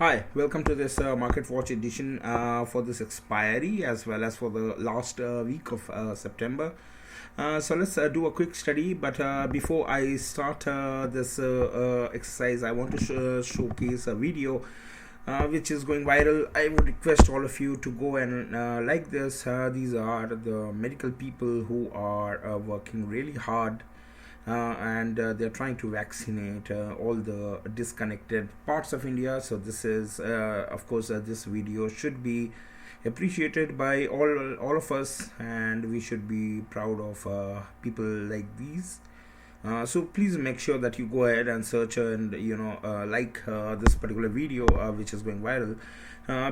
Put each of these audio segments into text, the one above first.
Hi, welcome to this Market Watch edition for this expiry as well as for the last week of September. So let's do a quick study, but before I start this exercise, I want to showcase a video which is going viral. I would request all of you to go and like this. These are the medical people who are working really hard and they're trying to vaccinate all the disconnected parts of India. So this is, of course, this video should be appreciated by all of us, and we should be proud of people like these. So please make sure that you go ahead and search and like this particular video which is going viral,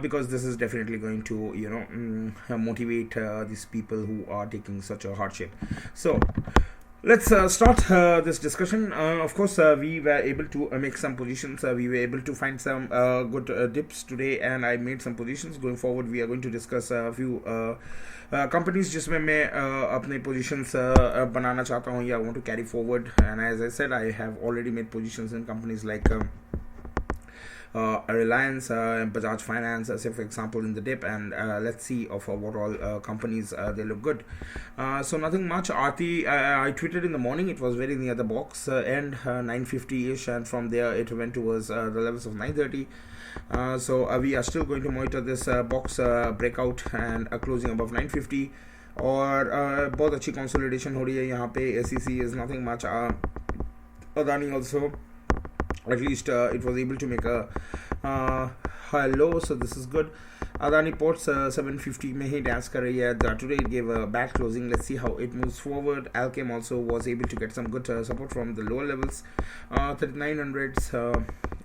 because this is definitely going to motivate these people who are taking such a hardship. So let's start this discussion. Of course, we were able to make some positions. We were able to find some good dips today, and I made some positions. Going forward, we are going to discuss a few companies जिसमें मैं अपने positions बनाना चाहता हूँ या want to carry forward. And as I said, I have already made positions in companies like RELIANCE and Bajaj Finance, say for example, in the dip, and let's see of what all companies they look good. So nothing much. Aarti, I tweeted in the morning, it was very near the box end 950-ish, and from there it went towards the levels of 930. So we are still going to monitor this box breakout and closing above 950. और बहुत अच्छी consolidation हो रही है यहाँ पे. SEC is nothing much. Adani also, at least it was able to make a high low, so this is good. Adani Ports 750 में ही dance कर रही है. Today it gave a bad closing. Let's see how it moves forward. Alchem also was able to get some good support from the lower levels. 3900s.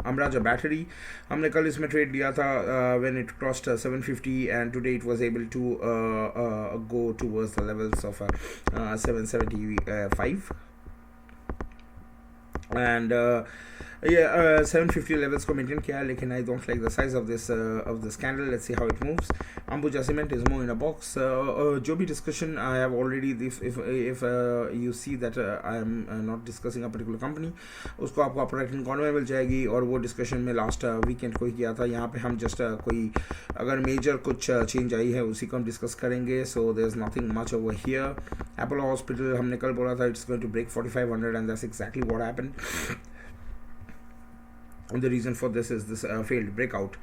Amraja Battery, हमने कल इसमें trade लिया था when it crossed 750, and today it was able to go towards the levels of 775. And 750 levels को maintain किया, लेकिन I don't like the size of this candle. Let's see how it moves. Ambuja Cement is more in a box. जो भी discussion I have already, if you see that I am not discussing a particular company, उसको आपको अपना right hand corner में मिल जाएगी, और वो discussion में last weekend को ही किया था. यहाँ पे हम just कोई अगर major कुछ change आई है उसी को हम discuss करेंगे. So there's nothing much over here. Apollo Hospital हमने कल बोला था it's going to break 4500, and that's exactly what happened. The reason for this is this failed breakout.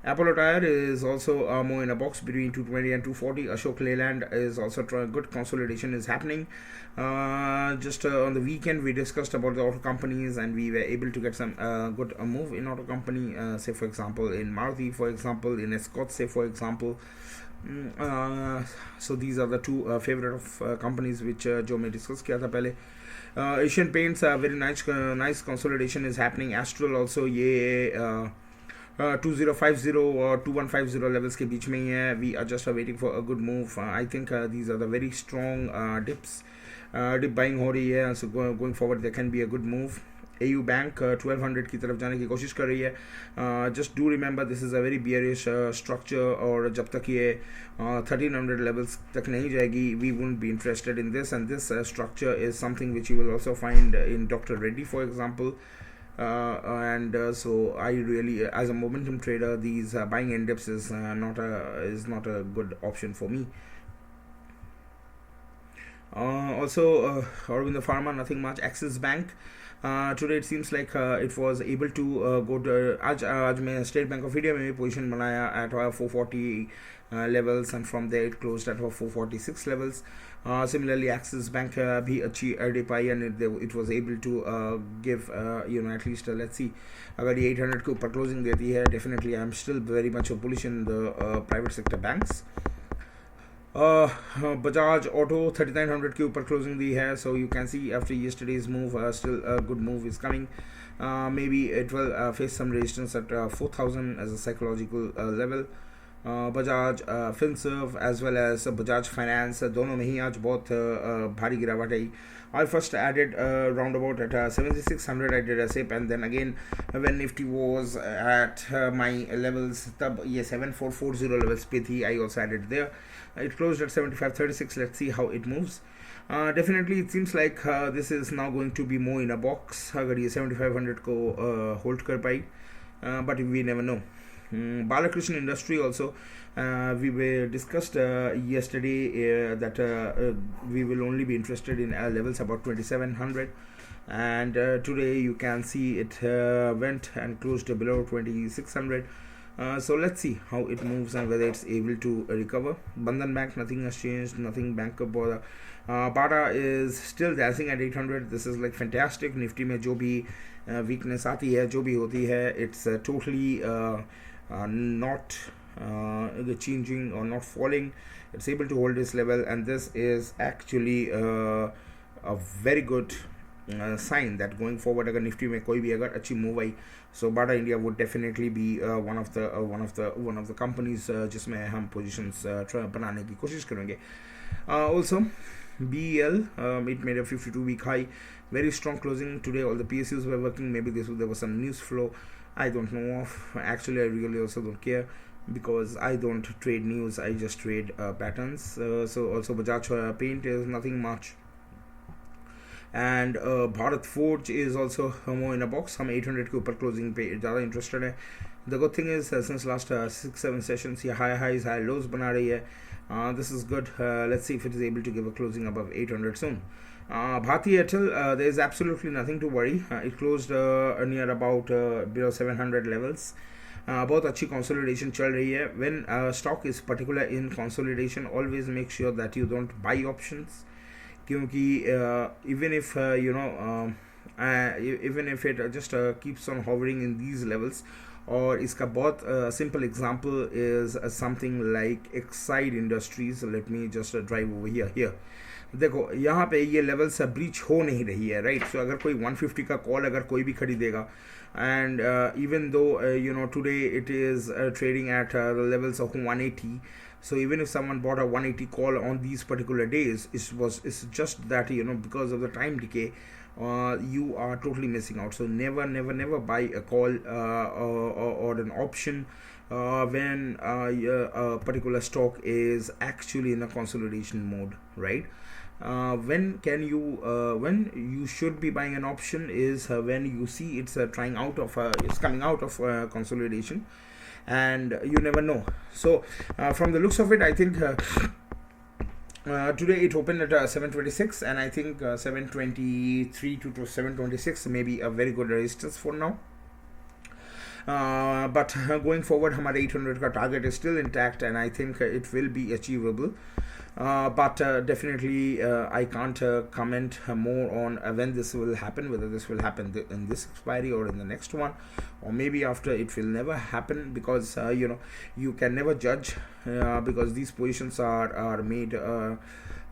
Apollo Tyre is also more in a box between 220 and 240. Ashok Leyland is also trying. Good consolidation is happening. Just on the weekend we discussed about the auto companies, and we were able to get some good move in auto company, say for example in Maruti, for example in Escort, say for example. So these are the two favorite of companies which जो मैं discuss किया था पहले. Asian Paints, very nice consolidation is happening. Astral also ये 2050 और 2150 levels के बीच में ही है. We are just waiting for a good move. I think these are the very strong dips. Dip buying हो रही है, so going forward there can be a good move. AU Bank 1200 की तरफ जाने की कोशिश कर रही है. Just do remember this is a very bearish structure, और जब तक ये 1300 levels तक नहीं जाएगी, we won't be interested in this. And this structure is something which you will also find in Dr. Reddy, for example. So I really, as a momentum trader, these buying end dips is not a good option for me. Also Aurobindo Pharma, nothing much. Axis Bank, today it seems like it was able to go to आज मैं State Bank of India में position बनाया at 440 levels, and from there it closed at 446 levels. Similarly Axis Bank भी अच्छी dip I, and it was able to give at least let's see, अगर ये 800 के ऊपर closing देती है, definitely I am still very much bullish in the private sector banks. Bajaj Auto 3900 के ऊपर closing दी है, so you can see after yesterday's move still a good move is coming. Maybe it will face some resistance at 4000 as a psychological level. Bajaj Finserv as well as Bajaj Finance, दोनों में ही आज बहुत भारी गिरावट आई. I first added roundabout at 7600 I did a sip, and then again when Nifty was at my levels, तब ये 7440 levels पे थी, I also added there. It closed at 7536. Let's see how it moves. Definitely it seems like this is now going to be more in a box. अगर ये 7500 को hold कर पाई, but we never know. Balakrishna Industry also, we were discussed yesterday that we will only be interested in levels about 2700, and today you can see it went and closed below 2600. So let's see how it moves and whether it's able to recover. Bandhan Bank, nothing has changed, nothing. Bank of Baroda, Bata is still dancing at 800. This is like fantastic. Nifty में जो भी weakness आती है, जो भी होती है, it's totally not changing or not falling. It's able to hold this level, and this is actually a very good sign that going forward अगर निफ्टी में कोई भी अगर अच्छी move I, so Bata India would definitely be one of the companies जिसमें हम positions बनाने की कोशिश करेंगे. Also BEL, it made a 52-week high, very strong closing today. All the PSUs were working. Maybe there was some news flow, I don't know of. Actually, I really also don't care, because I don't trade news, I just trade patterns. So also Bajaj Paint is nothing much, and Bharat Forge is also more in a box. हम 800 के ऊपर closing पे ज़्यादा interested है. The good thing is since last 6-7 sessions ये high highs, high lows बना रही है. This is good. Let's see if it is able to give a closing above 800 soon. Bharti Airtel, there is absolutely nothing to worry. It closed near about below 700 levels. बहुत अच्छी consolidation चल रही है. When stock is particular in consolidation, always make sure that you don't buy options, क्योंकि even if even if it just keeps on hovering in these levels, और इसका बहुत simple example is something like Exide Industries. Let me just drive over here. देखो यहाँ पे ये levels breach हो नहीं रही है, राइट. सो अगर कोई 150 का कॉल अगर कोई भी खरीदेगा, and even though today it is trading at the levels of 180, so even if someone bought a 180 call on these particular days, it's just that because of the time decay, you are totally missing out. So never buy a call or an option when a particular stock is actually in a consolidation mode, right? When you should be buying an option is when you see it's coming out of consolidation, and you never know. So from the looks of it, I think today it opened at 726, and I think 723 to 726 may be a very good resistance for now. But going forward, हमारे 800 का target is still intact, and I think it will be achievable. But definitely I can't comment more on when this will happen, whether this will happen in this expiry or in the next one, or maybe after. It will never happen, because you can never judge, because these positions are made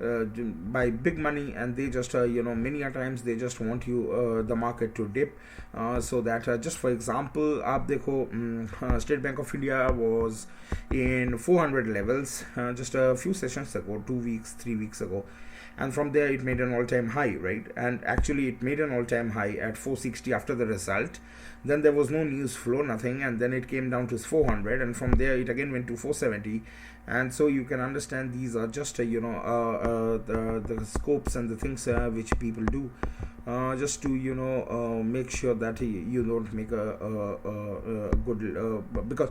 by big money, and they just many a times they just want you the market to dip, so that just for example आप देखो State Bank of India was in 400 levels just a few sessions ago, 2 weeks, 3 weeks ago, and from there it made an all-time high, right? And actually it made an all-time high at 460 after the result. Then there was no news flow, nothing, and then it came down to 400, and from there it again went to 470. And so you can understand these are just the scopes and the things which people do just to make sure that you don't make a good because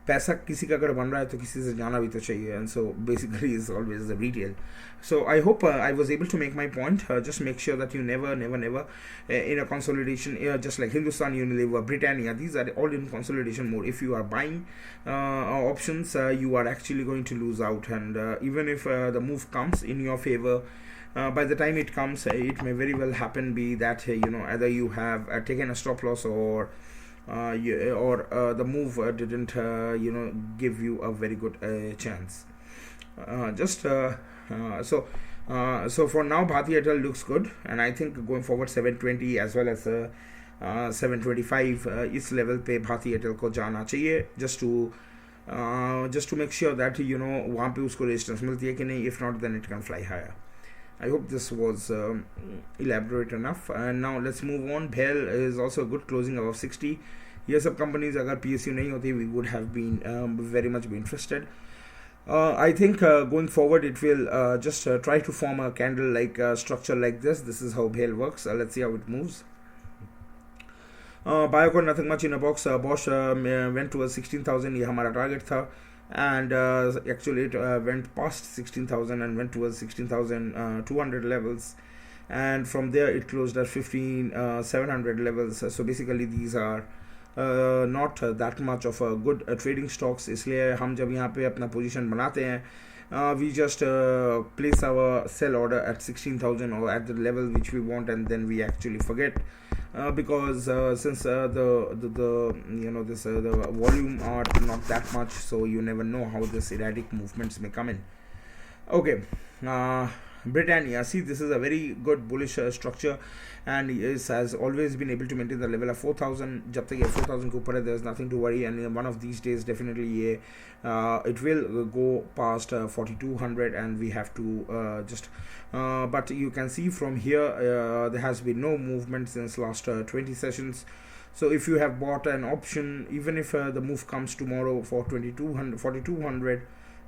पैसा किसी का अगर बन रहा है तो किसी से जाना भी तो चाहिए, and so basically is always the retail. So I hope I was able to make my point. Just make sure that you never in a consolidation, just like Hindustan Unilever, Britannia, these are all in consolidation mode. If you are buying options, you are actually going to lose out, and even if the move comes in your favor, by the time it comes, it may very well happen be that either you have taken a stop loss, or the move didn't give you a very good chance. So for now Bharti Airtel looks good, and I think going forward 720 as well as 725 इस level पे Bharti Airtel को जाना चाहिए, just to make sure that वहाँ पे उसको resistance मिलती है कि नहीं. If not, then it can fly higher. I hope this was elaborate enough. And now let's move on. BHEL is also a good closing above 60. ये सब companies अगर PSU नहीं होती, we would have been very much be interested. I think going forward it will just try to form a candle like structure like this. This is how BHEL works. Let's see how it moves. Biocon nothing much in a box. Bosch went towards 16,000. ये हमारा target था, and actually it went past 16,000 and went towards 16,200 levels, and from there it closed at 15,700 levels. So basically these are not that much of a good trading stocks. इसलिए हम जब यहाँ पे अपना position बनाते हैं, we just place our sell order at 16,000 or at the level which we want, and then we actually forget, because since the you know this the volume are not that much, so you never know how this erratic movements may come in. Okay, Britannia, see, this is a very good bullish structure, and it has always been able to maintain the level of 4,000. जब तक ये 4,000 के ऊपर है, there is nothing to worry, and one of these days definitely ये it will go past 4,200, and we have to just but you can see from here there has been no movement since last 20 sessions. So if you have bought an option, even if the move comes tomorrow for 4,200,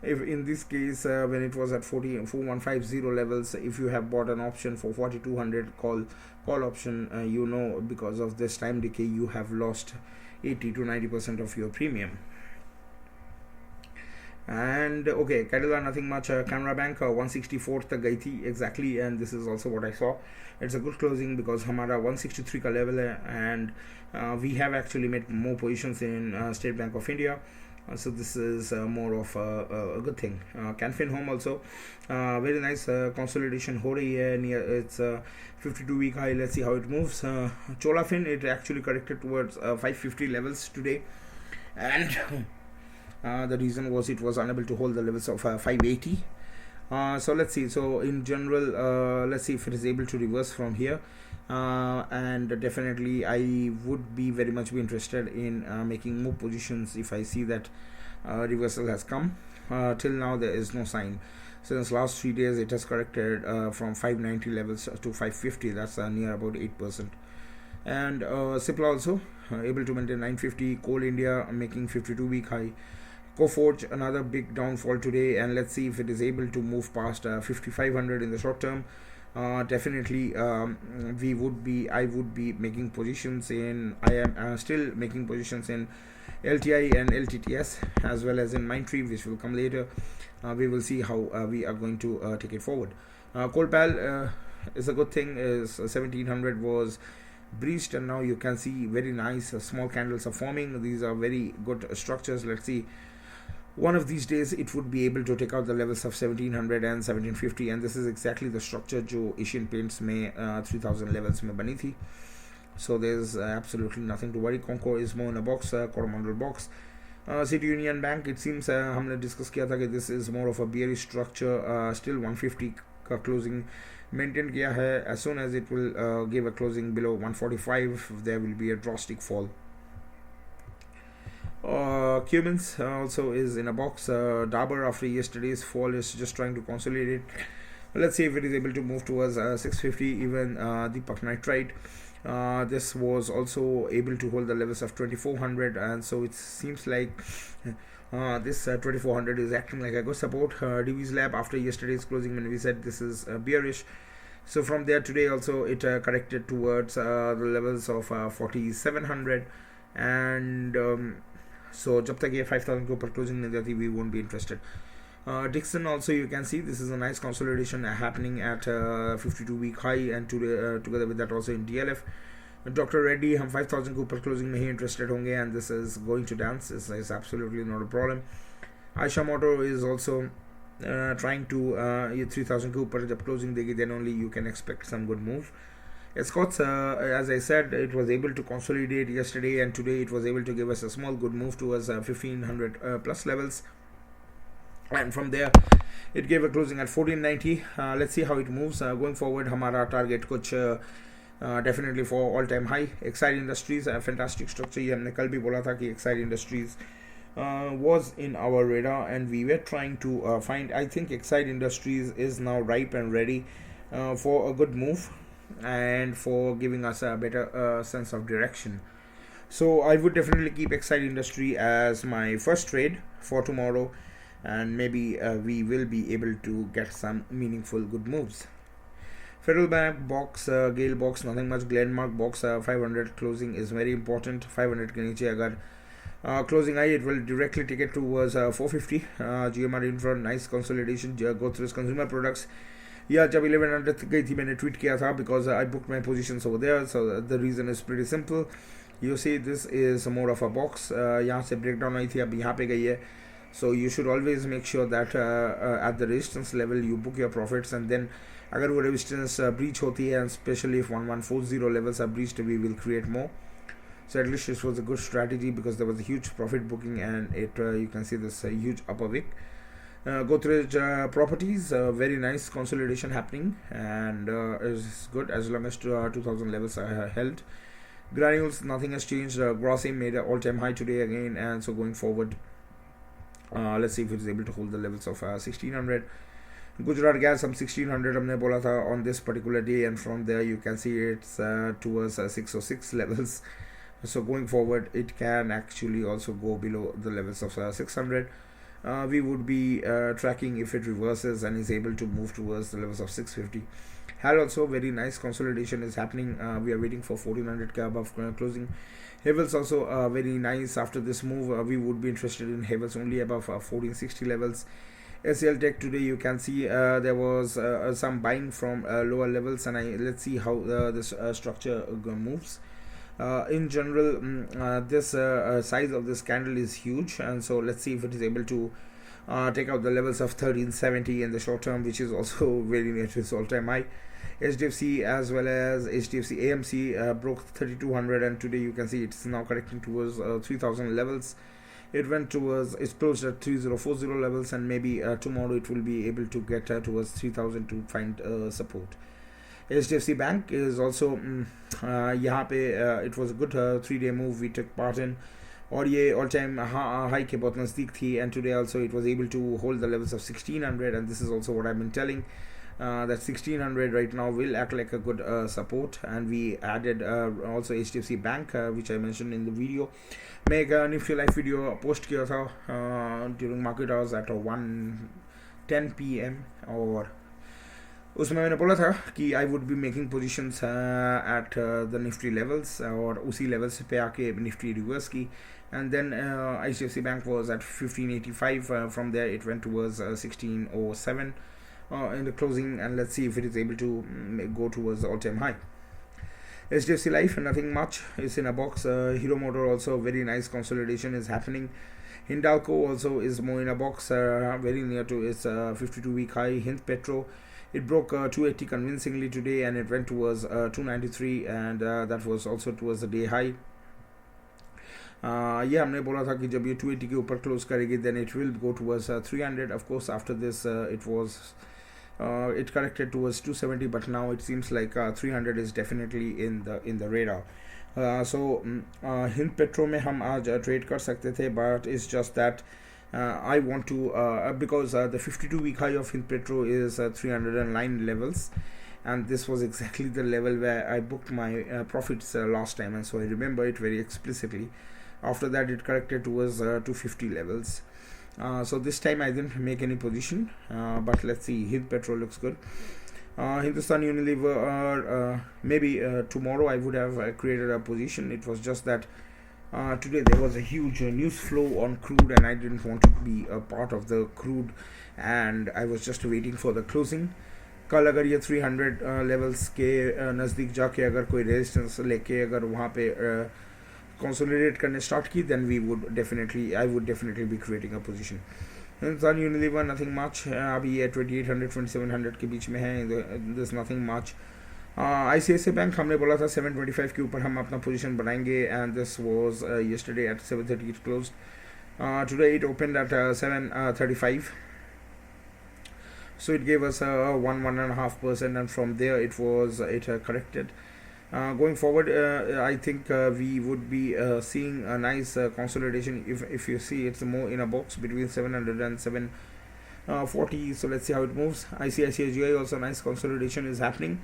if in this case when it was at 4150 levels, if you have bought an option for 4,200 call option, you know, because of this time decay you have lost 80 to 90% of your premium. And okay, Cadilla nothing much. Canara Bank 164 तक गई थी exactly, and this is also what I saw. It's a good closing because हमारा 163 का level है, and we have actually made more positions in State Bank of India. So this is more of a good thing. Canfin Home also very nice consolidation हो रही है. Near it's 52 week high. Let's see how it moves. Cholafin, it actually corrected towards 550 levels today, and the reason was it was unable to hold the levels of 580. So let's see. So in general, let's see if it is able to reverse from here, and definitely I would be very much be interested in making more positions if I see that reversal has come. Till now there is no sign. Since last 3 days it has corrected from 590 levels to 550. That's near about 8%. And Cipla also able to maintain 950. Coal India making 52 week high. Coforge, another big downfall today, and let's see if it is able to move past 5,500 in the short term. Definitely I would be making positions in, I am still making positions in LTI and LTTS, as well as in Mindtree, which will come later. We will see how we are going to take it forward. Colpal is a good thing, is 1700 was breached, and now you can see very nice small candles are forming. These are very good structures. Let's see, one of these days it would be able to take out the levels of 1700 and 1750, and this is exactly the structure जो Asian Paints में 3000 levels में बनी थी. So there's absolutely nothing to worry. Concor is more in a box, Coromandel box. City Union Bank, it seems हमने discuss किया था कि this is more of a bearish structure. Still 150 का closing maintain किया है. As soon as it will give a closing below 145, there will be a drastic fall. Cummins also is in a box. Dabur, after yesterday's fall, is just trying to consolidate. Let's see if it is able to move towards 650. Even Deepak Nitrite, this was also able to hold the levels of 2400, and so it seems like this 2400 is acting like a good support. Divi's Lab, after yesterday's closing, when we said this is bearish, so from there today also it corrected towards the levels of 4700, and so जब तक ये 5000 के ऊपर closing नहीं जाती, we won't be interested. Dixon also, you can see this is a nice consolidation happening at 52 week high, and together with that also in DLF. Dr. Reddy, हम 5000 के ऊपर closing में ही interested होंगे, and this is going to dance. This is absolutely not a problem. Aisha Motor is also trying to ये 3000 के ऊपर जब closing देगी, then only you can expect some good move. Scott's, as I said, it was able to consolidate yesterday, and today it was able to give us a small good move towards 1500 plus levels, and from there it gave a closing at 1490. Let's see how it moves going forward. हमारा target कुछ definitely for all-time high. Exide Industries, a fantastic structure. ये हमने कल भी बोला था कि Exide Industries was in our radar, and we were trying to find. I think Exide Industries is now ripe and ready for a good move, and for giving us a better sense of direction. So I would definitely keep Exide Industry as my first trade for tomorrow, and maybe we will be able to get some meaningful good moves. Federal Bank box, Gale box, nothing much. Glenmark box, 500 closing is very important. 500 के नीचे अगर closing high, it will directly take it towards 450. GMR Infra, nice consolidation. Go through consumer products. Yeah, जब 1100 गई थी मैंने tweet किया था because I booked my positions over there. So the reason is pretty simple. You see, this is more of a box. यहाँ से breakdown आई थी, अब यहाँ पे गई है. So you should always make sure that at the resistance level you book your profits, and then अगर वो resistance breach होती है, and especially if 1140 levels are breached, we will create more. So at least this was a good strategy because there was a huge profit booking, and it you can see this huge upper wick. Godrej properties, very nice consolidation happening, and is good as long as 2000 levels are held. Granules, nothing has changed. Grossi made an all-time high today again, and so going forward, let's see if it is able to hold the levels of 1600. Gujarat Gas, some 1600 हमने बोला था on this particular day, and from there you can see it's towards 606 levels. So going forward, it can actually also go below the levels of 600. We would be tracking if it reverses and is able to move towards the levels of 650. HAL also very nice consolidation is happening. We are waiting for 1400k above closing. Havels also very nice after this move. We would be interested in Havels only above 1460 levels. SL Tech today, you can see there was some buying from lower levels, and let's see how this structure moves. In general, this size of this candle is huge, and so let's see if it is able to take out the levels of 1370 in the short term, which is also very near to its all-time high. HDFC as well as HDFC AMC broke 3200, and today you can see it's now correcting towards 3000 levels. It went towards, it's closed at 3040 levels, and maybe tomorrow it will be able to get towards 3000 to find support. HDFC Bank is also यहाँ पे it was a good 3-day move we took part in, और ये all time high के बहुत नज़दीक थी, and today also it was able to hold the levels of 1600, and this is also what I've been telling, that 1600 right now will act like a good support. And we added also HDFC Bank, which I mentioned in the video. मैं एक Nifty live video post किया था during market hours at 1:10 PM, और उसमें मैंने बोला था कि I would be making positions at the Nifty levels, और उसी लेवल्स पे आके निफ्टी रिवर्स की, and then ICICI bank was at 1585. From there it went towards 1607 in the closing, and let's see if it is able to go towards the all-time high. HDFC Life, nothing much, is in a box. Hero Motor also very nice consolidation is happening. Hindalco also is more in a box, very near to its 52-week high. Hind Petro, it broke 280 convincingly today, and it went towards 293, and that was also towards the day high. ये हमने बोला था कि जब ये 280 के ऊपर close करेगी, then it will go towards 300. Of course, after this it corrected towards 270, but now it seems like 300 is definitely in the radar. So Hind Petro में हम आज ट्रेड कर सकते थे, but it's just that I want to because the 52-week high of Hind Petro is 309 levels, and this was exactly the level where I booked my profits last time, and so I remember it very explicitly. After that, it corrected towards 250 levels. So this time I didn't make any position, but let's see. Hind Petro looks good. Hindustan Unilever, maybe tomorrow I would have created a position. It was just that today there was a huge news flow on crude, and I didn't want to be a part of the crude, and I was just waiting for the closing. कल अगर ये 300 levels के नज़दीक जाके अगर कोई resistance लेके अगर वहाँ पे consolidate करने स्टार्ट की, then I would definitely be creating a position. Hindustan Unilever, nothing much. अभी ये 2800 2700 के बीच में है. There's nothing much. ICICI Bank हमने बोला था 725 के ऊपर हम अपना पोजीशन बनाएंगे, and this was yesterday at 7:30 it closed. Today it opened at 7:35. So it gave us 1.5%, and from there it corrected. Going forward, I think we would be seeing a nice consolidation. If you see, it's more in a box between 700 and 740. So let's see how it moves. ICICI GI also nice consolidation is happening.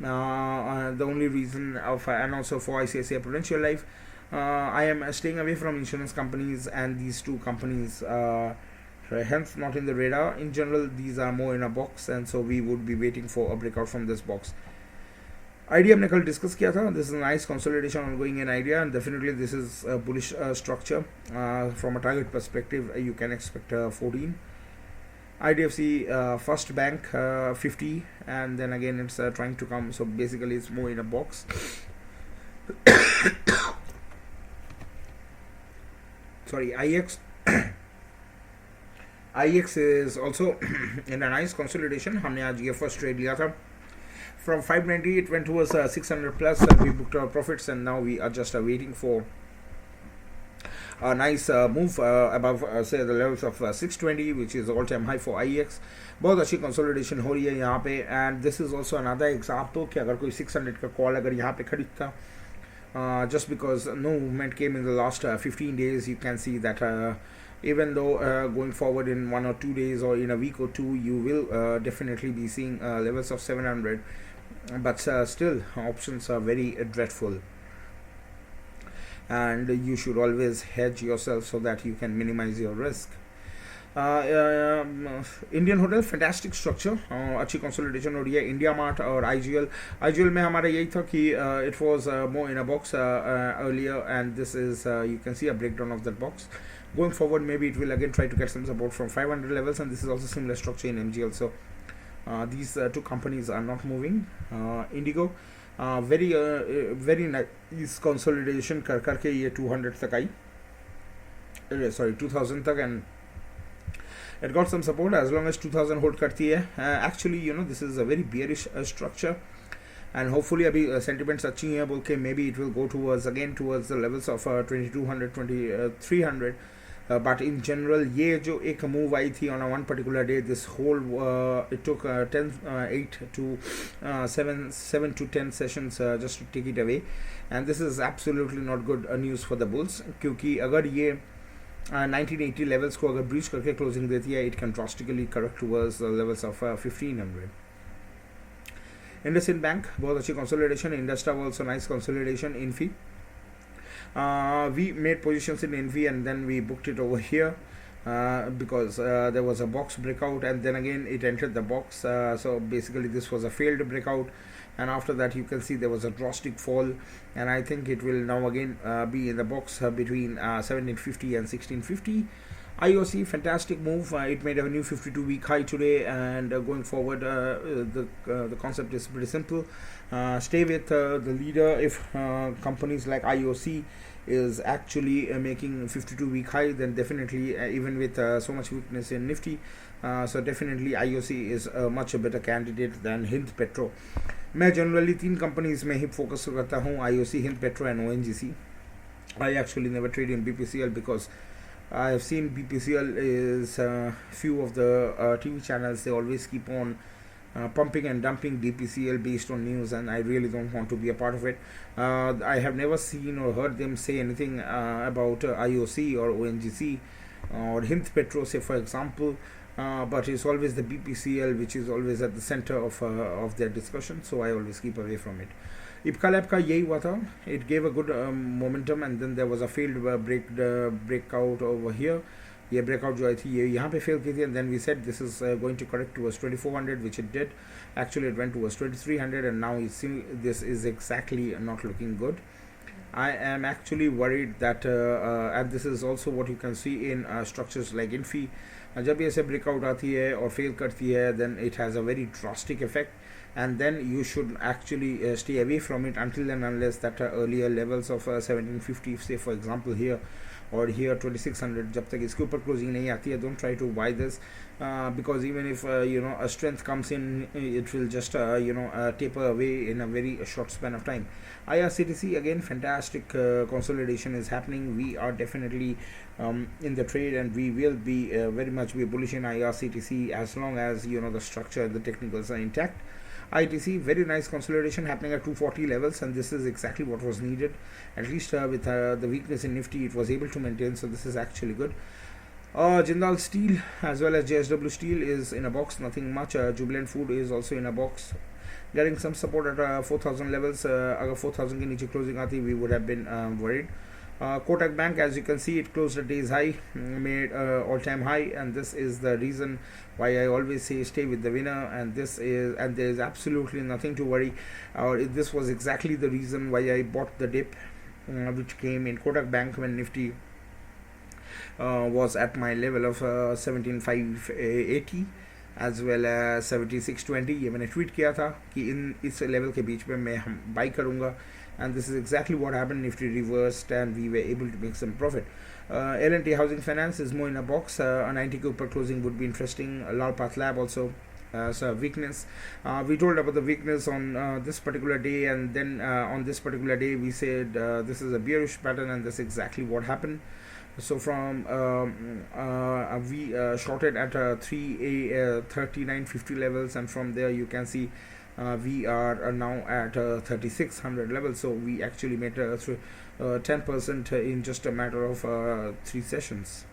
The only reason and also for ICICI Prudential Life, I am staying away from insurance companies, and these two companies hence not in the radar. In general, these are more in a box, and so we would be waiting for a breakout from this box. Idea हमने कल discuss किया था. This is a nice consolidation ongoing in Idea, and definitely this is a bullish structure. From a target perspective, you can expect 14. IDFC First Bank 50, and then again it's trying to come. So basically, it's more in a box. Sorry, IEX. IEX is also in a nice consolidation. हमने आज ये first trade लिया था. From 590 it went towards 600 plus, and we booked our profits, and now we are just waiting for a nice move above say the levels of 620, which is all-time high for IEX. बहुत अच्छी consolidation हो रही है यहाँ पे, and this is also another example कि अगर कोई 600 का call अगर यहाँ पे खरीदता, just because no movement came in the last 15 days, you can see that even though going forward in 1 or 2 days or in a week or two, you will definitely be seeing levels of 700, but still options are very dreadful, and you should always hedge yourself so that you can minimize your risk. Indian Hotel, fantastic structure, अच्छी consolidation हो रही है. India Mart और IGL में हमारा यही था कि it was more in a box earlier, and this is you can see a breakdown of that box. Going forward, maybe it will again try to get some support from 500 levels, and this is also similar structure in MGL. So these two companies are not moving. Indigo, very nice consolidation कर करके ये 200 तक आई, sorry 2000 तक, and it got some support as long as 2000 hold करती है. Actually, you know, this is a very bearish structure, and hopefully अभी sentiments अच्छी हैं बोल के maybe it will go towards the levels of 2200 2300. But in general, ये जो एक move आई थी on a one particular day, this whole it took 8 to 7 to 10 sessions just to take it away, and this is absolutely not good news for the bulls, क्योंकि अगर ये 1980 levels को अगर breach करके closing देती है, it can drastically correct towards the levels of 1500. Hindustan Bank, बहुत अच्छी consolidation. Industra also nice consolidation. Infi, we made positions in Infi, and then we booked it over here because there was a box breakout, and then again it entered the box. So basically this was a failed breakout, and after that you can see there was a drastic fall, and I think it will now again be in the box between 1750 and 1650. IOC, fantastic move. It made a new 52-week high today, and going forward, the concept is pretty simple. Stay with the leader. If companies like IOC is actually making 52-week high, then definitely even with so much weakness in Nifty, so definitely IOC is a much better candidate than Hind Petro. मैं generally 3 companies में ही focus करता हूँ: IOC, Hind Petro, and ONGC. I actually never trade in BPCL because I have seen BPCL is few of the TV channels, they always keep on pumping and dumping BPCL based on news, and I really don't want to be a part of it. I have never seen or heard them say anything about IOC or ONGC or Hind Petro, say for example, but it's always the BPCL which is always at the center of their discussion, so I always keep away from it. Ipcalab का यही हुआ था. It gave a good momentum, and then there was a failed breakout over here. ये breakout जो आई थी ये यहाँ पे fail की थी, and then we said this is going to correct towards 2400, which it did. Actually it went towards 2300, and now you see this is exactly not looking good. I am actually worried that and this is also what you can see in structures like Infi. जब ये ऐसे breakout आती है और fail करती है, then it has a very drastic effect, and then you should actually stay away from it until and unless that earlier levels of 1750, say for example here or here 2600, जब तक इसके ऊपर closing नहीं आती है, don't try to buy this because even if a strength comes in, it will just taper away in a very short span of time. IRCTC, again, fantastic consolidation is happening. We are definitely in the trade, and we will be very much be bullish in IRCTC as long as the structure and the technicals are intact. ITC, very nice consolidation happening at 240 levels, and this is exactly what was needed. At least with the weakness in Nifty, it was able to maintain, so this is actually good. Jindal Steel as well as JSW Steel is in a box, nothing much. Jubilant Food is also in a box, getting some support at 4000 levels. Agar 4000 ke niche closing aati, we would have been worried. KOTAKBANK, as you can see, it closed a day's high, made all-time high, and this is the reason why I always say stay with the winner. And there is absolutely nothing to worry. This was exactly the reason why I bought the dip, which came in KOTAKBANK when Nifty was at my level of 17,580 as well as 7620. ये मैंने tweet किया था कि इस level के बीच में मैं by करूँगा, and this is exactly what happened. Nifty reversed and we were able to make some profit. L&T Housing Finance is more in a box. A 90 के ऊपर closing would be interesting. Lal Path Lab also so weakness. We told about the weakness on this particular day, and then on this particular day we said this is a bearish pattern, and that's exactly what happened. So from we shorted at 3950 levels, and from there you can see we are now at 3600 levels. So we actually made 10% in just a matter of 3 sessions.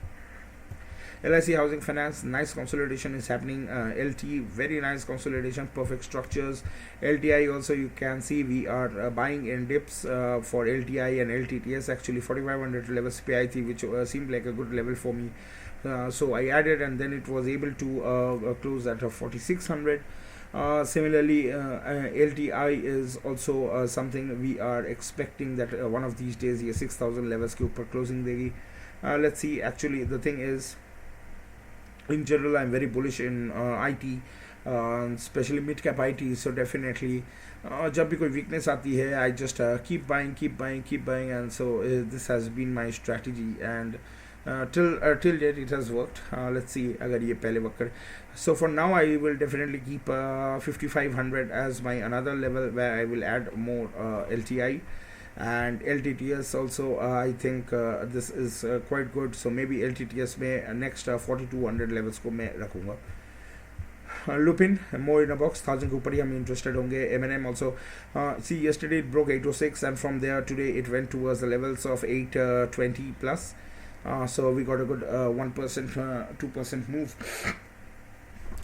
LIC Housing Finance, nice consolidation is happening. LT, very nice consolidation, perfect structures. LTI also, you can see we are buying in dips for LTI and LTTS, actually 4500 levels PIT, which seemed like a good level for me. So I added, and then it was able to close at 4600. Similarly, LTI is also something we are expecting that one of these days ये 6000 levels के ऊपर closing देगी. Let's see. Actually, the thing is, in general, I'm very bullish in IT, especially mid cap IT. So definitely, जब भी कोई weakness आती है, I just keep buying, and so this has been my strategy, and till date it has worked. Let's see अगर ये पहले work करे. So for now I will definitely keep 5500 as my another level where I will add more LTI and LTTS also. I think this is quite good. So maybe LTTS में next 4200 levels को मैं रखूँगा. Lupin, more in a box, 1000 के ऊपर ही हम interested होंगे. M&M also, see yesterday it broke 806, and from there today it went towards the levels of 820 plus. So we got a good 1%, 2% move,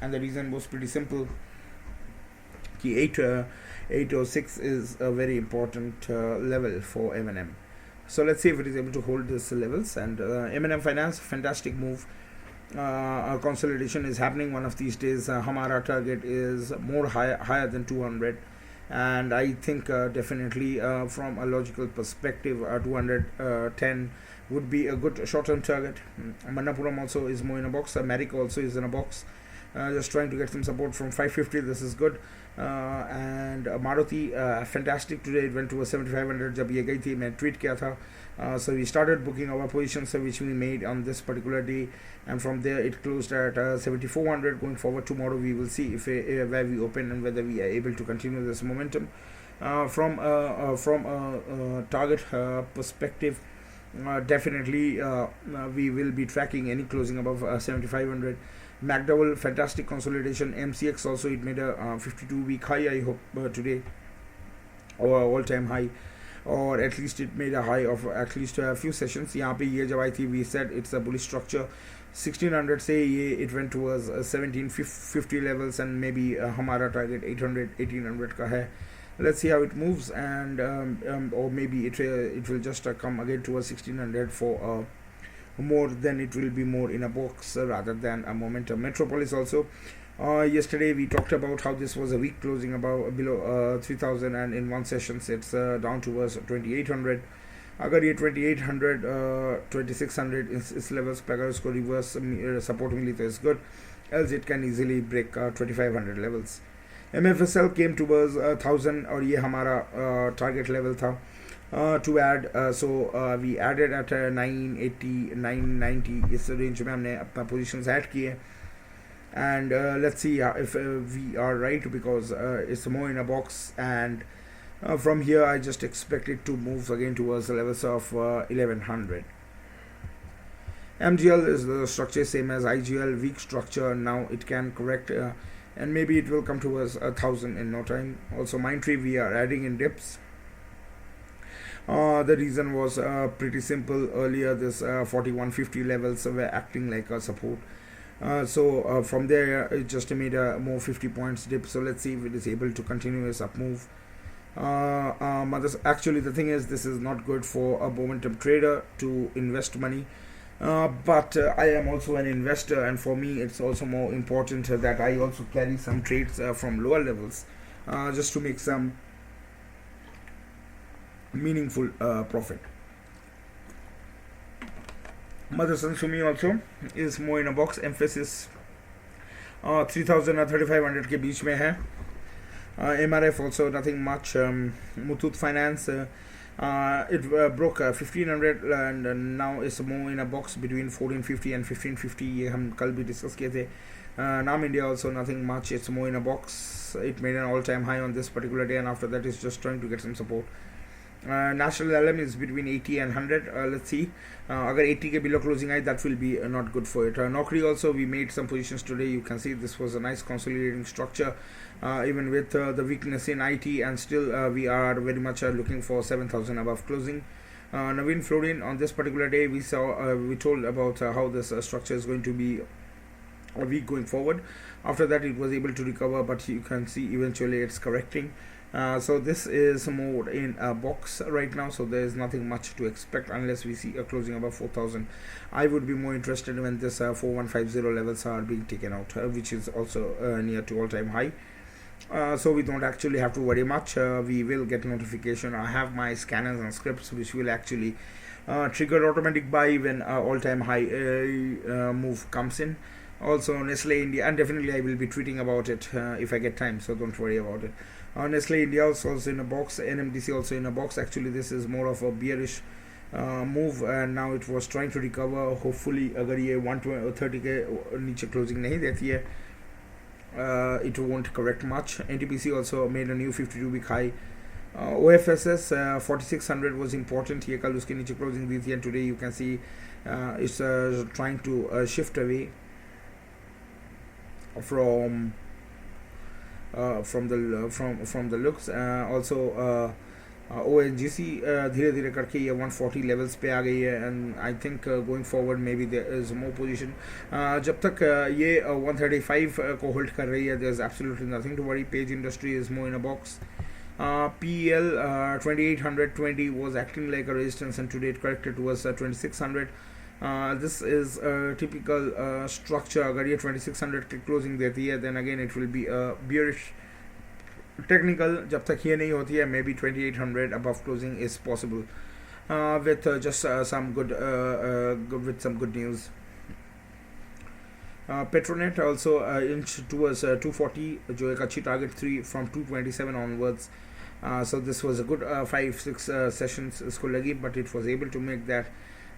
and the reason was pretty simple. 806 is a very important level for M&M. So let's see if it is able to hold these levels. And M&M Finance, fantastic move. Consolidation is happening one of these days. Hamara target is more higher than 200, and I think definitely from a logical perspective 210 would be a good short-term target. Manappuram also is more in a box. America also is in a box. Just trying to get some support from 550. This is good. And Maruti, fantastic today. It went to a 7500 जब ये गई थी, मैं tweet किया था. So we started booking our positions which we made on this particular day, and from there it closed at 7400. Going forward tomorrow we will see if where we open and whether we are able to continue this momentum. From a target perspective, definitely we will be tracking any closing above 7500. McDowell, fantastic consolidation. MCX also, it made a 52-week high, I hope today, or all-time high, or at least it made a high of at least a few sessions. यहाँ पे ये जब आई थी, we said it's a bullish structure. 1600 से ये it went towards 1750 levels, and maybe हमारा target 800 1800 का है. Let's see how it moves, and or maybe it will just come again towards 1600 for more. Then it will be more in a box rather than a momentum. Metropolis also, yesterday we talked about how this was a weak closing above below 3000, and in one session it's down towards 2800. अगर ये 2800 2600 इस levels पे अगर उसको reverse support मिली तो it's good, else it can easily break 2500 levels. MFSL came towards 1000, और ये हमारा target level था to add. So we added at 980 990 इस range में हमने अपना positions add किए, and let's see if we are right, because it's more in a box, and from here I just expect it to move again towards the levels of 1100. MGL is the structure same as IGL, weak structure. Now it can correct, and maybe it will come towards 1000 in no time. Also Mindtree, we are adding in dips. The reason was pretty simple. Earlier this 4150 levels were acting like a support, so from there it just made a more 50 points dip. So let's see if it is able to continue its up move. Actually, the thing is, this is not good for a momentum trader to invest money. But I am also an investor, and for me, it's also more important that I also carry some trades from lower levels, just to make some meaningful profit. Motherson Sumi also is more in a box. Emphasis 3000 और 3500 के बीच में है. MRF also nothing much. Muthoot Finance it broke 1500 and now is more in a box between 1450 and 1550. ये हम कल भी discuss किए थे. Nam India also nothing much. It's more in a box. It made an all-time high on this particular day, and after that it's just trying to get some support. National LM is between 80 and 100. Let's see. Agar 80 ke below closing I, that will be not good for it. Naukri also, we made some positions today. You can see this was a nice consolidating structure, even with the weakness in IT, and still we are very much looking for 7,000 above closing. Navin Florin, on this particular day, we told about how this structure is going to be a week going forward. After that, it was able to recover, but you can see eventually it's correcting. So this is more in a box right now, so there is nothing much to expect unless we see a closing above 4,000. I would be more interested when this 4150 levels are being taken out, which is also near to all-time high. So we don't actually have to worry much. We will get notification. I have my scanners and scripts which will actually trigger automatic buy when all-time high move comes in. Also Nestle India, and definitely I will be tweeting about it if I get time, so don't worry about it. Nestle India also in a box. NMDC also in a box. Actually this is more of a bearish move, and now it was trying to recover. Hopefully अगर ये 130 के नीचे closing नहीं देती है, it won't correct much. NTPC also made a new 52-week high. OFSS 4600 was important. ये कल उसके नीचे closing दी थी, and today you can see it's trying to shift away from the looks. Also ONGC धीरे धीरे करके ये 140 levels पे आ गई है, and I think going forward maybe there is more position. जब तक ये 135 को hold कर रही है, there is absolutely nothing to worry. Page Industry is more in a box. PEL 2820 was acting like a resistance, and today it corrected towards 2600. This is a typical structure. अगर ये 2600 के closing देती है, then again it will be a bearish technical. जब तक ये नहीं होती है, maybe 2800 above closing is possible with just some good with some good news. Petronet also inch towards 240, जो एक अच्छी target 3 from 227 onwards. So this was a good 5-6 sessions इसको लगी, but it was able to make that,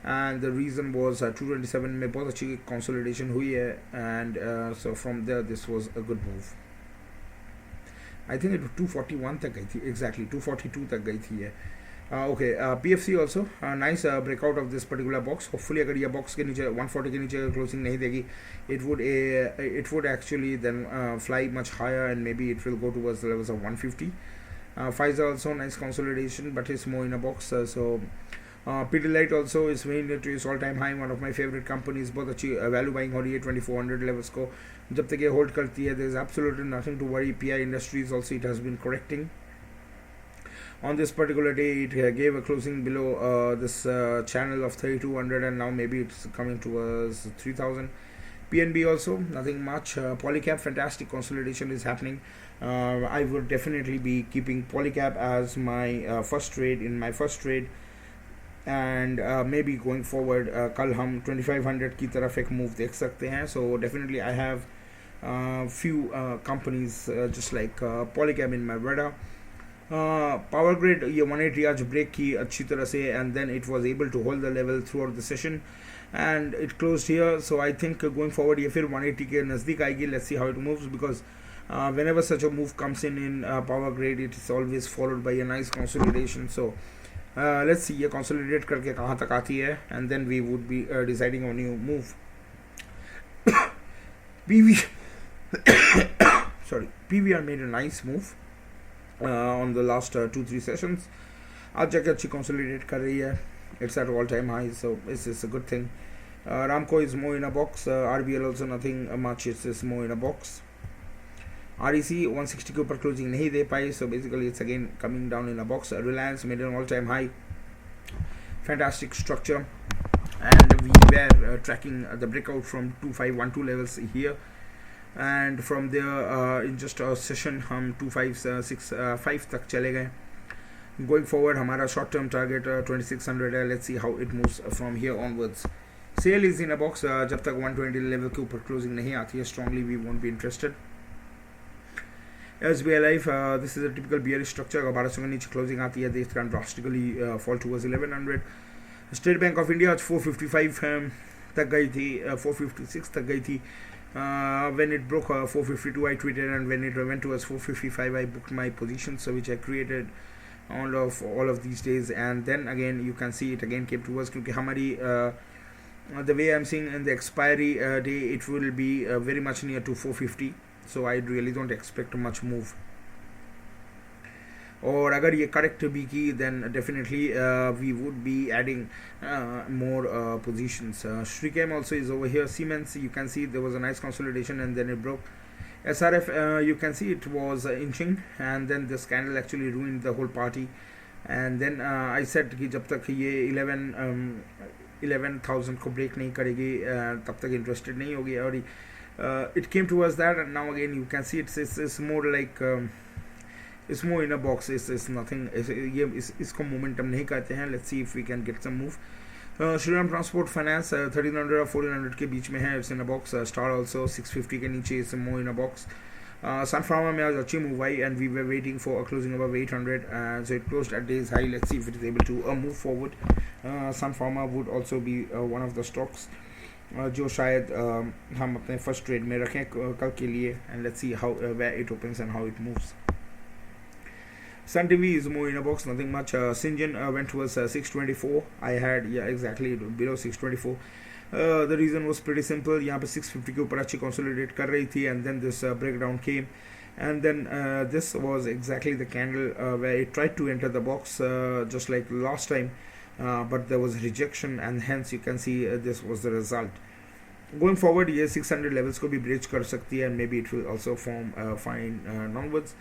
and the reason was 227 में बहुत अच्छी consolidation हुई है, and so from there this was a good move. I think it was 241 तक गई थी, exactly 242 तक गई थी ये. Okay, PFC also nice breakout of this particular box. Hopefully अगर ये box के नीचे 140 के नीचे closing नहीं देगी, it would actually then fly much higher, and maybe it will go towards the levels of 150. Pfizer also nice consolidation, but it's more in a box. So Pidilite also is very near to its all-time high. One of my favorite companies. बहुत अच्छी value buying हो रही है 2400 levels को. जब तक ये hold करती है, there is absolutely nothing to worry. PI Industries also, it has been correcting. On this particular day, it gave a closing below this channel of 3200, and now maybe it's coming towards 3000. PNB also nothing much. POLYCAB, fantastic consolidation is happening. I would definitely be keeping POLYCAB as my first trade, and maybe going forward कल हम 2500 की तरफ एक move देख सकते हैं. So definitely I have few companies just like POLYCAB in my radar. Power Grid ये 180 आज break की अच्छी तरह से, and then it was able to hold the level throughout the session, and it closed here. So I think going forward ये फिर 180 के नज़दीक आएगी. Let's see how it moves, because whenever such a move comes in Power Grid, it is always followed by a nice consolidation. So let's see ये consolidate करके कहाँ तक आती है, and then we would be deciding on a new move. PVR made a nice move on the last 2-3 sessions. आज जाके अच्छी consolidate कर रही है. It's at all-time high, so this is a good thing. Ramco is more in a box. RBL also nothing much. It's more in a box. REC 160 के ऊपर closing नहीं दे पाई, so basically it's again coming down in a box. Reliance made an all-time high, fantastic structure, and we were tracking the breakout from 2512 levels here, and from there in just a session हम 2565 तक चले गए. Going forward हमारा short term target 2600 है. Let's see how it moves from here onwards. Sale is in a box. जब तक 120 level के ऊपर closing नहीं आती है, strongly we won't be interested. SBI Life, this is a typical bearish structure. अगर 1200 के नीचे closing आती है, this can drastically fall towards 1100. State Bank of India 455 तक गई थी, 456 तक गई थी. When it broke 452, I tweeted, and when it went towards 455, I booked my position, so which I created all of these days. And then again you can see it again came towards, क्योंकि हमारी the way I'm seeing in the expiry day, it will be very much near to 450, so I really don't expect much move. और अगर ये correct भी की, then definitely we would be adding more positions. Shrikam also is over here. Siemens, you can see there was a nice consolidation and then it broke. SRF, you can see it was inching, and then this candle actually ruined the whole party. And then I said कि जब तक ये 11,000 को break नहीं करेगी, तब तक interested नहीं होगी. और it came towards that, and now again you can see it's more like it's more in a box. It's nothing. ये इसको momentum नहीं कहते हैं. Let's see if we can get some move. Shriram Transport Finance 1300 और 1400 के बीच में है. It's in a box. Star also 650 के नीचे, it's more in a box. SUNPHARMA में आज अच्छी move I, and we were waiting for a closing above 800, so it closed at day's high. Let's see if it is able to move forward. SUNPHARMA would also be one of the stocks जो शायद हम अपने first trade में रखें कल के लिए, and let's see how where it opens and how it moves. Sun TV is more in a box, nothing much. Syngene went towards 624. I had, yeah, exactly below 624. The reason was pretty simple. यहाँ पे 650 के ऊपर अच्छी consolidate कर रही थी, and then this breakdown came, and then this was exactly the candle where it tried to enter the box just like last time, but there was rejection, and hence you can see this was the result. Going forward, ये 600 levels को भी breach कर सकती है, and maybe it will also form fine onwards.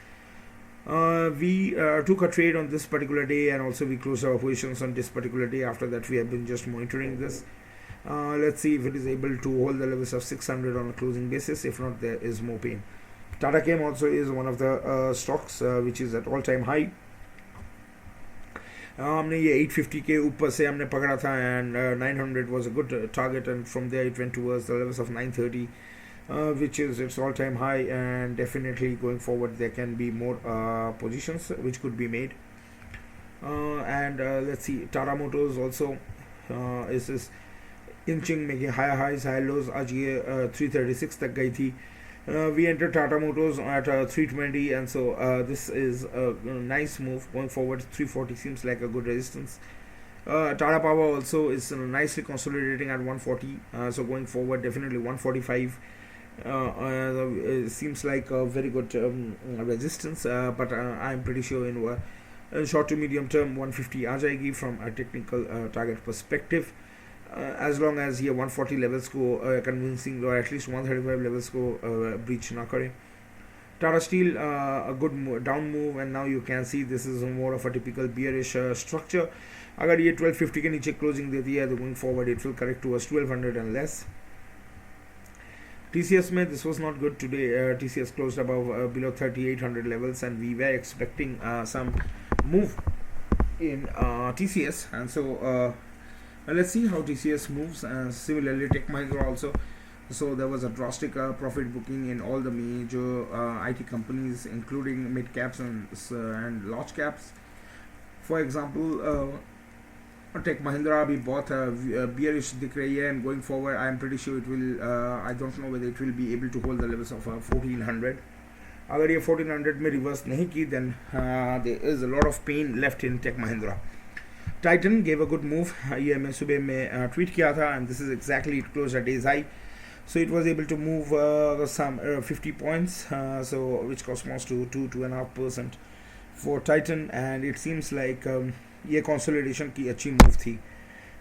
We took a trade on this particular day, and also we closed our positions on this particular day. After that, we have been just monitoring this. Let's see if it is able to hold the levels of 600 on a closing basis. If not, there is more pain. TATACHEM also is one of the stocks which is at all-time high. हमने ये 850 के ऊपर से हमने पकड़ा था, and 900 was a good target, and from there it went towards the levels of 930. Which is its all-time high, and definitely going forward there can be more positions which could be made. And let's see, Tata Motors also is inching, making higher highs, higher lows. आज ये 336 तक गई थी. We entered Tata Motors at 320, and so this is a nice move. Going forward, 340 seems like a good resistance. Tata Power also is nicely consolidating at 140, so going forward definitely 145 seems like a very good resistance, but I'm pretty sure in short to medium term 150 आ जाएगी from a technical target perspective, as long as ये 140 levels को convincing, or at least 135 levels को breach ना करे. Tata Steel, a good down move, and now you can see this is more of a typical bearish structure. अगर ये 1250 के नीचे closing देती है, तो going forward it will correct towards 1200 and less. TCS में this was not good today. TCS closed above below 3800 levels, and we were expecting some move in TCS, and so let's see how TCS moves. Similarly, Tech Mahindra also. So there was a drastic profit booking in all the major IT companies, including mid caps and large caps. For example, Tech Mahindra अभी बहुत bearish दिख रही है, and going forward I am pretty sure it will I don't know whether it will be able to hold the levels of 1400. अगर ये 1400 में reverse नहीं की, then there is a lot of pain left in Tech Mahindra. Titan gave a good move. ये मैं सुबह में tweet किया था, and this is exactly it closed at day's high. So it was able to move some 50 points, so which corresponds to 2.5% for Titan, and it seems like ये consolidation की अच्छी move थी.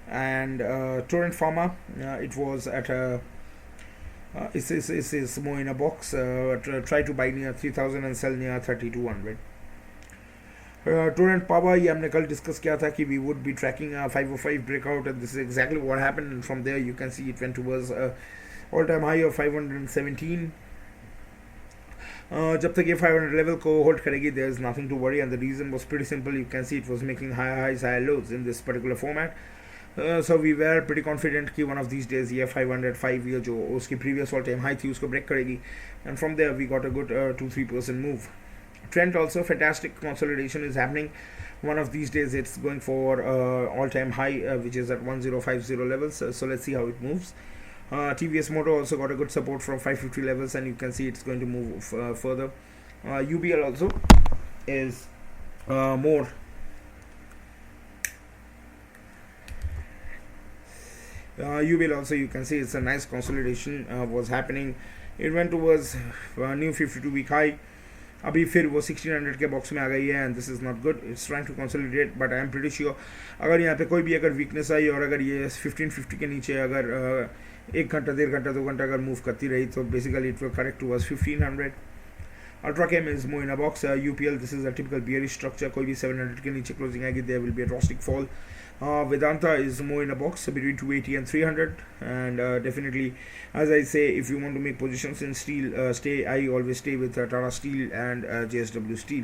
And Torrent Pharma, it was at It's more in a box. Try to buy near 3000 and sell near 3200. Torrent Power, ये हमने कल discuss किया था कि we would be tracking a 505 breakout, and this is exactly what happened. And from there you can see it went towards all-time high of 517. जब तक ये 500 level को hold करेगी, there is nothing to worry, and the reason was pretty simple. You can see it was making higher highs, higher lows in this particular format. So we were pretty confident कि one of these days ये 505 ये जो उसकी previous all-time high थी उसको break करेगी, and from there we got a good 2-3% move. Trend also fantastic consolidation is happening. One of these days it's going for all-time high which is at 1050 levels. So let's see how it moves. TVS Motor also got a good support from 550 levels, and you can see it's going to move further. UBL also is more UBL also, you can see it's a nice consolidation was happening. It went towards new 52-week high. अभी फिर वो 1600 के box में आ गई है, and this is not good. It's trying to consolidate, but I am pretty sure अगर यहाँ पे कोई भी अगर वीकनेस आई और अगर ये 1550 के नीचे अगर 1 घंटा 1.5 घंटा 2 घंटा अगर मूव करती रही, तो basically it will correct towards 1500. Ultrachem is more in a box. UPL, this is a typical bearish structure. कोई भी 700 के नीचे closing आएगी, there will be a drastic fall. Vedanta is more in a box between 280 and 300, and definitely, as I say, if you want to make positions in steel, I always stay with Tata Steel and JSW Steel.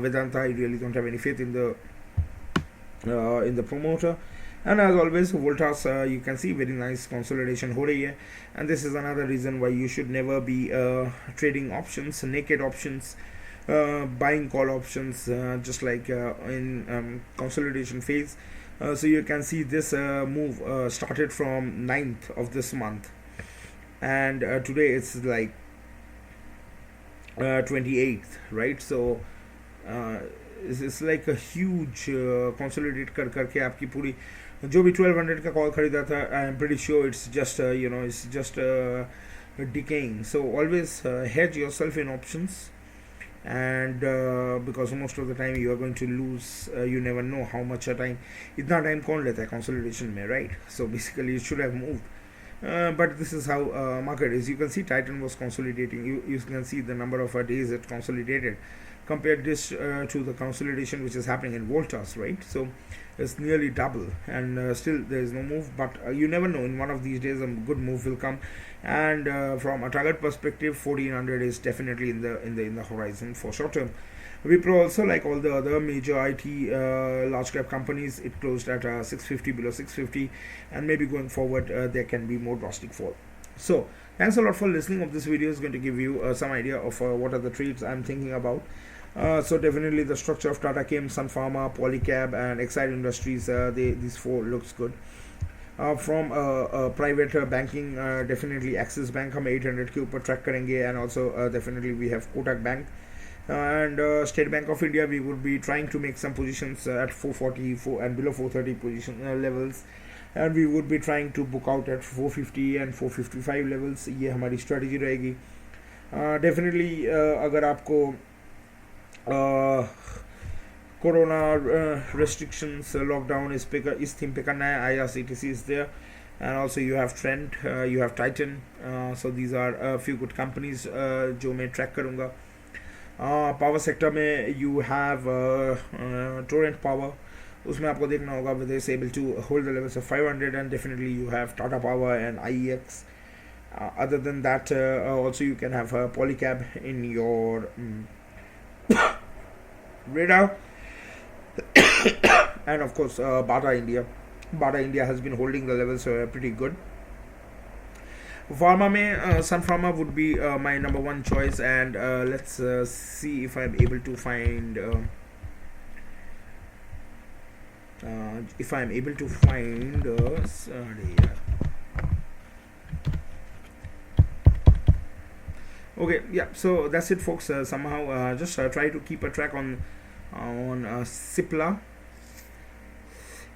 Vedanta, I really don't have any faith in the promoter. And as always, Voltas, you can see very nice consolidation हो रही है, and this is another reason why you should never be trading options, naked options, buying call options, just like in consolidation phase. So you can see this move started from 9th of this month, and today it's like 28th, right? So it's like a huge consolidate करके आपकी पूरी जो भी 1200 का call खरीदा था, आई am pretty sure it's just it's just decaying. So always hedge yourself in options, and because most of the time you are going to lose, you never know how much a time, इतना time कौन लेता है consolidation में, right? So basically it should have moved, but this is how market is. You can see Titan was consolidating. You can see the number of days it consolidated. Compare this to the consolidation which is happening in Voltas, right? So it's nearly double, and still there is no move, but you never know, in one of these days a good move will come, and from a target perspective 1400 is definitely in the horizon for short term. Wipro also, like all the other major IT large cap companies, it closed at 650, below 650, and maybe going forward there can be more drastic fall. So thanks a lot for listening of this video. Is going to give you some idea of what are the trades I'm thinking about. So definitely the structure of TATACHEM, SUNPHARMA, POLYCAB and EXIDEIND Industries, these four looks good. From private banking, definitely Axis Bank हम 800 के ऊपर track करेंगे, and also definitely we have KOTAKBANk, and State Bank of India. We would be trying to make some positions at 444 and below 430 position levels, and we would be trying to book out at 450 and 455 levels. ये हमारी strategy रहेगी. Definitely अगर आपको corona restrictions, lockdown इस theme पे करना है, IRCTC is there, and also you have Trend, you have Titan. So these are a few good companies जो मैं track करूँगा. Power sector में you have Torrent Power, उसमें आपको देखना होगा whether it's able to hold the levels of 500, and definitely you have Tata Power and IEX. Other than that, also you can have POLYCAB in your radar, and of course Bata India. Bata India has been holding the levels pretty good. Pharma mein SUNPHARMA would be my number one choice, and let's see if I'm able to find okay, yeah, so that's it folks. Somehow just try to keep a track on Cipla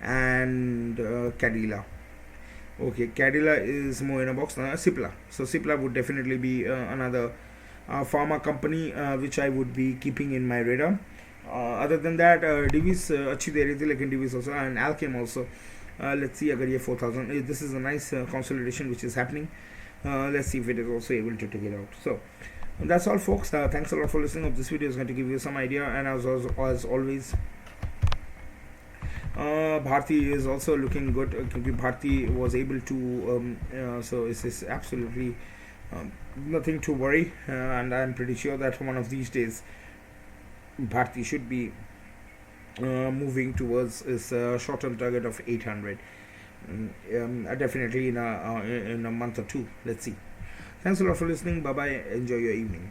and Cadila. Okay, Cadila is more in a box now. Cipla. So Cipla would definitely be another pharma company which I would be keeping in my radar. Other than that, Divis अच्छी दे रही थी, लेकिन Divis also and Alchem also. Let's see अगर ये 4000. This is a nice consolidation which is happening. Let's see if it is also able to take it out. So that's all, folks. Thanks a lot for listening. Hope this video is going to give you some idea, and as always, Bharti is also looking good. Bharti was able to so this is absolutely nothing to worry, and I'm pretty sure that one of these days Bharti should be moving towards his short-term target of 800. Definitely in a month or two. Let's see. Thanks a lot for listening. Bye bye. Enjoy your evening.